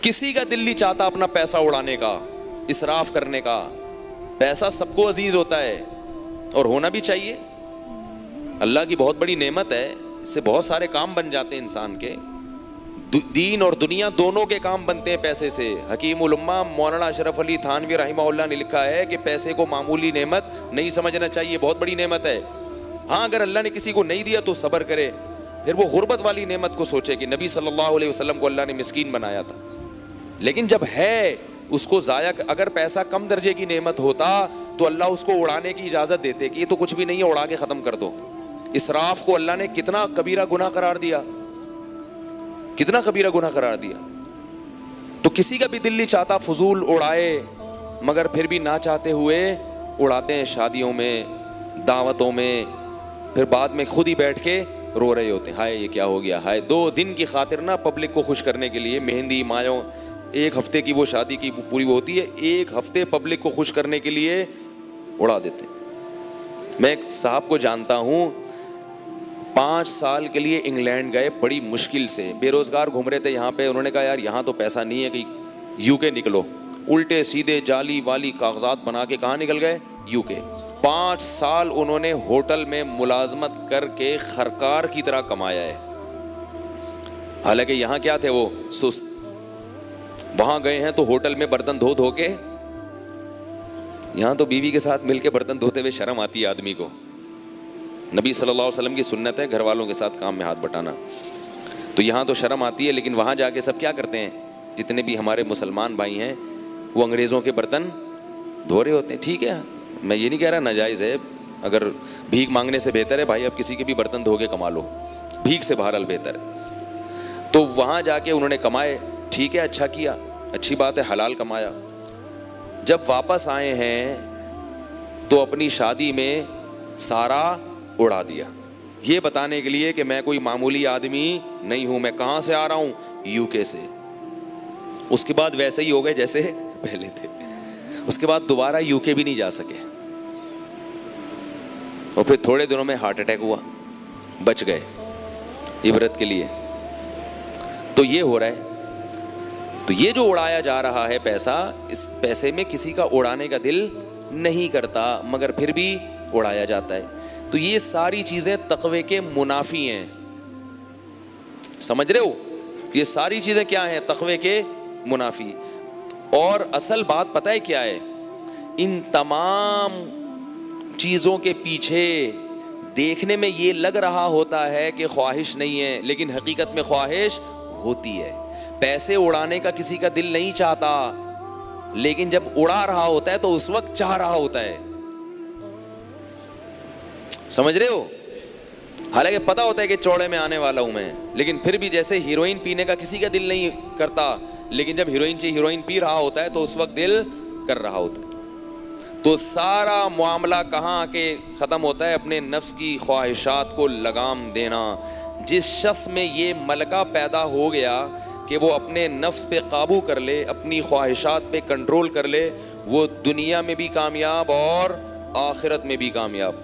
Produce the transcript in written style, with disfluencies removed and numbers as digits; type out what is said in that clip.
کسی کا دل نہیں چاہتا اپنا پیسہ اڑانے کا, اسراف کرنے کا. پیسہ سب کو عزیز ہوتا ہے اور ہونا بھی چاہیے, اللہ کی بہت بڑی نعمت ہے, اس سے بہت سارے کام بن جاتے ہیں انسان کے, دین اور دنیا دونوں کے کام بنتے ہیں پیسے سے. حکیم الامہ مولانا اشرف علی تھانوی رحمہ اللہ نے لکھا ہے کہ پیسے کو معمولی نعمت نہیں سمجھنا چاہیے, بہت بڑی نعمت ہے. ہاں اگر اللہ نے کسی کو نہیں دیا تو صبر کرے, پھر وہ غربت والی نعمت کو سوچے کہ نبی صلی اللہ علیہ وسلم کو اللہ نے مسکین بنایا تھا, لیکن جب ہے اس کو ضائع. اگر پیسہ کم درجے کی نعمت ہوتا تو اللہ اس کو اڑانے کی اجازت دیتے کہ یہ تو کچھ بھی نہیں ہے, اڑا کے ختم کر دو. اسراف کو اللہ نے کتنا کبیرہ گناہ قرار دیا, کتنا کبیرہ گناہ قرار دیا. تو کسی کا بھی دل نہیں چاہتا فضول اڑائے, مگر پھر بھی نہ چاہتے ہوئے اڑاتے ہیں شادیوں میں, دعوتوں میں, پھر بعد میں خود ہی بیٹھ کے رو رہے ہوتے ہیں, ہائے یہ کیا ہو گیا, ہائے. 2 دن کی خاطر نہ پبلک کو خوش کرنے کے لیے مہندی مایوں, 1 ہفتے کی وہ شادی کی پوری ہوتی ہے, 1 ہفتے پبلک کو خوش کرنے کے لیے اڑا دیتے. میں ایک صاحب کو جانتا ہوں, 5 سال کے لیے انگلینڈ گئے, بڑی مشکل سے, بے روزگار گھوم رہے تھے یہاں پہ. انہوں نے کہا یار یہاں تو پیسہ نہیں ہے, کہ یو کے نکلو. الٹے سیدھے جعلی والی کاغذات بنا کے کہاں نکل گئے, یو کے. 5 سال انہوں نے ہوٹل میں ملازمت کر کے خرکار کی طرح کمایا ہے, حالانکہ یہاں کیا تھے وہ سست. وہاں گئے ہیں تو ہوٹل میں برتن دھو دھو کے, یہاں تو بیوی کے ساتھ مل کے برتن دھوتے ہوئے شرم آتی ہے آدمی کو. نبی صلی اللہ علیہ وسلم کی سنت ہے گھر والوں کے ساتھ کام میں ہاتھ بٹانا, تو یہاں تو شرم آتی ہے, لیکن وہاں جا کے سب کیا کرتے ہیں, جتنے بھی ہمارے مسلمان بھائی ہیں وہ انگریزوں کے برتن دھو رہے ہوتے ہیں. ٹھیک ہے, میں یہ نہیں کہہ رہا ناجائز ہے, اگر بھیک مانگنے سے بہتر ہے بھائی اب کسی کے بھی برتن دھو کے کما لو, بھیک سے بہرحال بہتر ہے. تو وہاں جا کے انہوں نے کمائے, ٹھیک ہے, اچھا کیا, اچھی بات ہے, حلال کمایا. جب واپس آئے ہیں تو اپنی شادی میں سارا اڑا دیا, یہ بتانے کے لیے کہ میں کوئی معمولی آدمی نہیں ہوں, میں کہاں سے آ رہا ہوں, یو کے سے. اس کے بعد ویسے ہی ہو گئے جیسے پہلے تھے, اس کے بعد دوبارہ یو کے بھی نہیں جا سکے, اور پھر تھوڑے دنوں میں ہارٹ اٹیک ہوا, بچ گئے عبرت کے لیے. تو یہ ہو رہا ہے. تو یہ جو اڑایا جا رہا ہے پیسہ, اس پیسے میں کسی کا اڑانے کا دل نہیں کرتا مگر پھر بھی اڑایا جاتا ہے. تو یہ ساری چیزیں تقوی کے منافی ہیں, سمجھ رہے ہو, یہ ساری چیزیں کیا ہیں, تقوی کے منافی. اور اصل بات پتہ ہے کیا ہے, ان تمام چیزوں کے پیچھے دیکھنے میں یہ لگ رہا ہوتا ہے کہ خواہش نہیں ہے, لیکن حقیقت میں خواہش ہوتی ہے. پیسے اڑانے کا کسی کا دل نہیں چاہتا, لیکن جب اڑا رہا ہوتا ہے تو اس وقت چاہ رہا ہوتا ہے. سمجھ رہے ہو, حالانکہ پتا ہوتا ہے کہ چوڑے میں آنے والا ہوں میں, لیکن پھر بھی جیسے ہیروئن پینے کا کسی کا دل نہیں کرتا, لیکن جب ہیروئن پی رہا ہوتا ہے تو اس وقت دل کر رہا ہوتا ہے. تو سارا معاملہ کہاں کے ختم ہوتا ہے, اپنے نفس کی خواہشات کو لگام دینا. جس شخص میں یہ ملکہ پیدا ہو گیا کہ وہ اپنے نفس پہ قابو کر لے, اپنی خواہشات پہ کنٹرول کر لے, وہ دنیا میں بھی کامیاب اور آخرت میں بھی کامیاب.